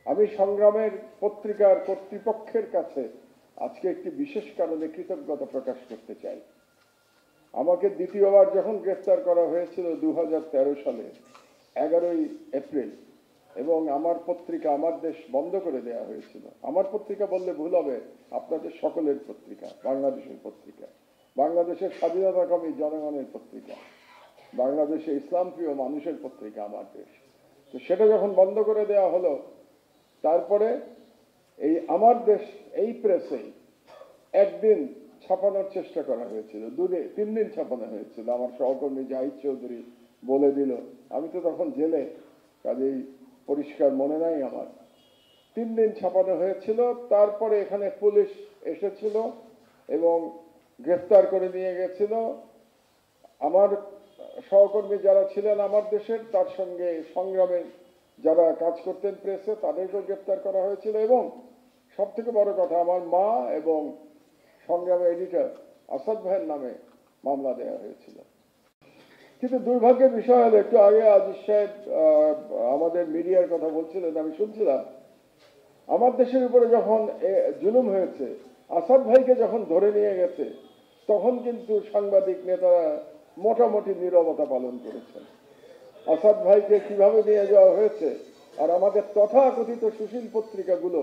আমি সংগ্রামের পত্রিকার কর্তৃপক্ষের কাছে আজকে একটি বিশেষ কারণে কৃতজ্ঞতা প্রকাশ করতে চাই। আমাকে দ্বিতীয়বার যখন গ্রেফতার করা হয়েছিল 2013 সালে 11 এপ্রিল, এবং আমার পত্রিকা আমার দেশ বন্ধ করে দেওয়া হয়েছিল। আমার পত্রিকা বললে ভুল হবে, আপনাদের সকলের পত্রিকা, বাংলাদেশের পত্রিকা, বাংলাদেশের স্বাধীনতাকামী জনগণের পত্রিকা, বাংলাদেশে ইসলাম প্রিয় মানুষের পত্রিকা আমার দেশ। তো সেটা যখন বন্ধ করে দেওয়া হলো, তারপরে এই আমার দেশ এই প্রেসেই একদিন ছাপানোর চেষ্টা করা হয়েছিল, 3 দিন ছাপানো হয়েছিল। আমার সহকর্মী জাহিদ চৌধুরী বলে দিল, আমি তো তখন জেলে, কাজেই পরিষ্কার মনে নাই আমার। 3 দিন ছাপানো হয়েছিল। তারপরে এখানে পুলিশ এসেছিল এবং গ্রেফতার করে নিয়ে গেছিল। আমার সহকর্মী যারা ছিলেন আমার দেশের, তার সঙ্গে সংগ্রামে যারা কাজ করতেন প্রেসে, তাদেরকেও গ্রেফতার করা হয়েছিল। এবং সব থেকে বড় কথা, আমার মা এবং সংগ্রামের এডিটর আসাদ ভাইয়ের নামে মামলা দেওয়া হয়েছিল। কিন্তু দুর্ভাগ্যের বিষয় হলো, একটু আগে আজিজ সাহেব আমাদের মিডিয়ার কথা বলছিলেন, আমি শুনছিলাম, আমার দেশের উপরে যখন জুলুম হয়েছে, আসাদ ভাইকে যখন ধরে নিয়ে গেছে, তখন কিন্তু সাংবাদিক নেতারা মোটামুটি নীরবতা পালন করেছেন। আসাদ ভাইকে কিভাবে নিয়ে যাওয়া হয়েছে, আর আমাদের তথাকথিত সুশীল পত্রিকাগুলো,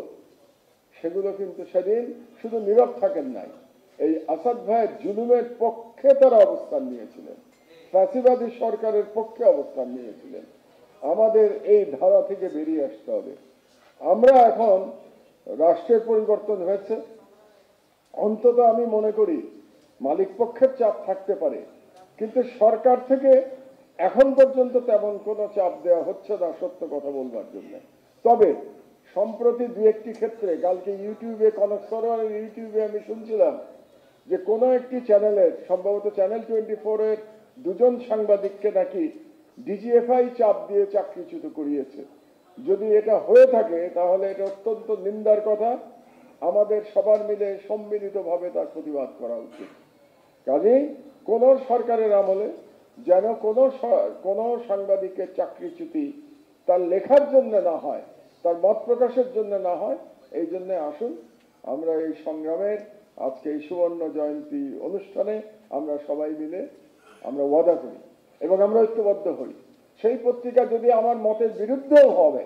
সেগুলো কিন্তু সেদিন শুধু নীরব থাকেন নাই, এই আসাদ ভাইয়ের জুলুমের পক্ষে তারা অবস্থান নিয়েছিলেন, ফ্যাসিবাদী সরকারের পক্ষে অবস্থান নিয়েছিলেন। আমাদের এই ধারা থেকে বেরিয়ে আসতে হবে। আমরা এখন রাষ্ট্রের পরিবর্তন হয়েছে, অন্তত আমি মনে করি মালিক পক্ষের চাপ থাকতে পারে, কিন্তু সরকার থেকে এখন পর্যন্ত তেমন কোনো চাপ দেওয়া হচ্ছে না সত্য কথা বলবার জন্য। তবে সম্প্রতি 2-1টি ক্ষেত্রে, কালকে ইউটিউবে, কনক সরোয়ারের ইউটিউবে আমি শুনছিলাম যে কোনো একটি চ্যানেলের, সম্ভবত চ্যানেল 24-এর 2 জন সাংবাদিককে নাকি ডিজিএফআই চাপ দিয়ে চাকরিচ্যুত করিয়েছে। যদি এটা হয়ে থাকে তাহলে এটা অত্যন্ত নিন্দার কথা। আমাদের সবার মিলে সম্মিলিতভাবে তার প্রতিবাদ করা উচিত। কাজেই কোন সরকারের আমলে যেন কোনো সাংবাদিকের চাকরিচ্যুতি তার লেখার জন্য না হয়, তার মত প্রকাশের জন্য না হয়। এই জন্য আসুন আমরা এই সংগ্রামের আজকে এই সুবর্ণ জয়ন্তী অনুষ্ঠানে আমরা সবাই মিলে আমরা ওয়াদা করি এবং আমরা ঐক্যবদ্ধ হই। সেই পত্রিকা যদি আমার মতের বিরুদ্ধেও হবে,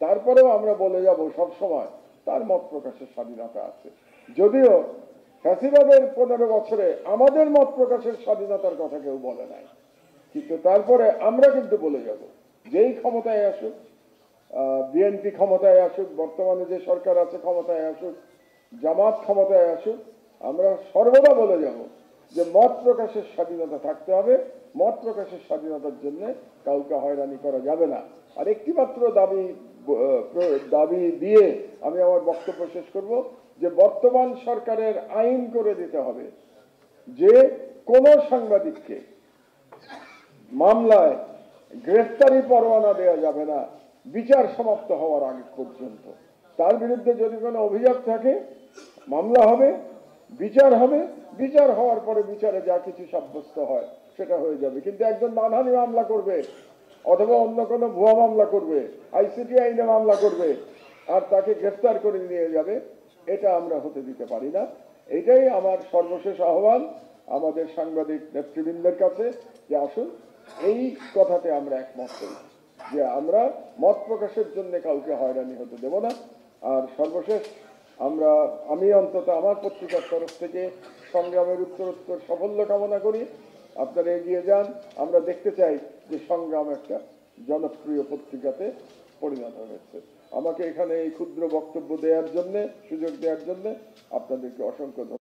তারপরেও আমরা বলে যাব সবসময় তার মত প্রকাশের স্বাধীনতা আছে। যদিও ফ্যাসিবাদের 15 বছরে আমাদের মত প্রকাশের স্বাধীনতার কথা কেউ বলে নাই, কিন্তু তারপরে আমরা কিন্তু বলে যাব, যেই ক্ষমতায় আসুক, বিএনপি ক্ষমতায় আসুক, বর্তমানে যে সরকার আছে ক্ষমতায় আসুক, জামাত ক্ষমতায় আসুক, আমরা সর্বদা বলে যাব যে মত প্রকাশের স্বাধীনতা থাকতে হবে। মত প্রকাশের স্বাধীনতার জন্য কাউকে হয়রানি করা যাবে না। আর একটি মাত্র দাবি দিয়ে আমি আমার বক্তব্য শেষ করব, যে বর্তমান সরকারের আইন করে দিতে হবে যে কোন সাংবাদিককে মামলায় গ্রেফতারি পরোয়ানা দেওয়া যাবে না বিচার সমাপ্ত হওয়ার আগে পর্যন্ত। তার বিরুদ্ধে যদি কোনো অভিযোগ থাকে, মামলা হবে, বিচার হবে, বিচার হওয়ার পরে বিচারে যা কিছু সাব্যস্ত হয় সেটা হয়ে যাবে। কিন্তু একজন মানহানি মামলা করবে অথবা অন্য কোনো ভুয়া মামলা করবে, আইসিটি আইনে মামলা করবে, আর তাকে গ্রেফতার করে নিয়ে যাবে, এটা আমরা হতে দিতে পারি না। এটাই আমার সর্বশেষ আহ্বান আমাদের সাংবাদিক নেতৃবৃন্দের কাছে, যে আসুন এই কথাতে আমরা একমত করি যে আমরা মত প্রকাশের জন্য কাউকে হয়রানি হতে দেব না। আর সর্বশেষ আমি অন্তত আমার পত্রিকার তরফ থেকে সংগ্রামের উত্তরোত্তর সাফল্য কামনা করি। আপনারা এগিয়ে যান। আমরা দেখতে চাই যে সংগ্রাম একটা জনপ্রিয় পত্রিকাতে পরিণত হয়েছে। আমাকে এখানে এই ক্ষুদ্র বক্তব্য দেওয়ার জন্য, সুযোগ দেওয়ার জন্য আপনাদেরকে অসংখ্য ধন্যবাদ।